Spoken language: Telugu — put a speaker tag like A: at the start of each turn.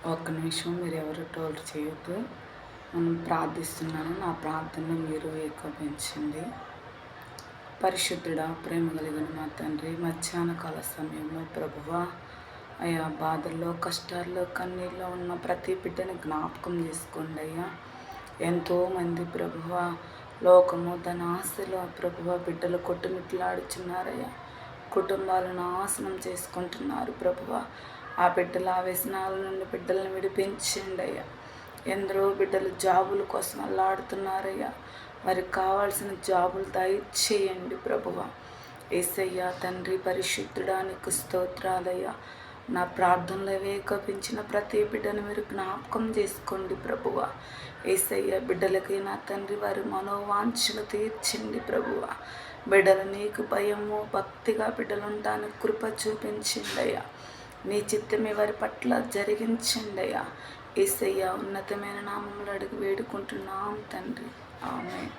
A: ఒక్క నిమిషం మీరు ఎవరు టోల్ చేయొద్దు. మనం ప్రార్థిస్తున్నాను. నా ప్రార్థనను మీరు ఏకోపించండి. పరిశుద్ధుడా, ప్రేమ కలిగిన మా తండ్రి, మధ్యాహ్న కాల సమయంలో ప్రభువా, అయ్యా బాధల్లో, కష్టాల్లో, కన్నీళ్ళలో ఉన్న ప్రతి బిడ్డని జ్ఞాపకం చేసుకోండి అయ్యా. ఎంతోమంది ప్రభువా లోకము తన ఆశలో ప్రభువా బిడ్డలు కొట్టుమిట్లాడుచున్నారయ్యా. కుటుంబాలను నాశనం చేసుకుంటున్నారు ప్రభువా. ఆ బిడ్డల వ్యసనాల నుండి బిడ్డలను విడిపించండి అయ్యా. ఎందరో బిడ్డలు జాబుల కోసం అల్లాడుతున్నారయ్యా. వారికి కావాల్సిన జాబులు దయచేయండి ప్రభువా. యేసయ్యా తండ్రి పరిశుద్ధుడానికి స్తోత్రాలయ్యా. నా ప్రార్థనలు ఏకపించిన ప్రతి బిడ్డను మీరు జ్ఞాపకం చేసుకోండి ప్రభువా. యేసయ్య బిడ్డలకి నా తండ్రి వారి మనోవాంఛలు తీర్చండి ప్రభువా. బిడ్డలు నీకు భయము భక్తిగా బిడ్డలు ఉండడానికి కృప చూపించండి అయ్యా. నీ చిత్తమే వారి పట్ల జరిగించండి అయ్యా. యేసయ్య ఉన్నతమైన నామములు అడిగి వేడుకుంటున్నాం తండ్రి. ఆమేన్.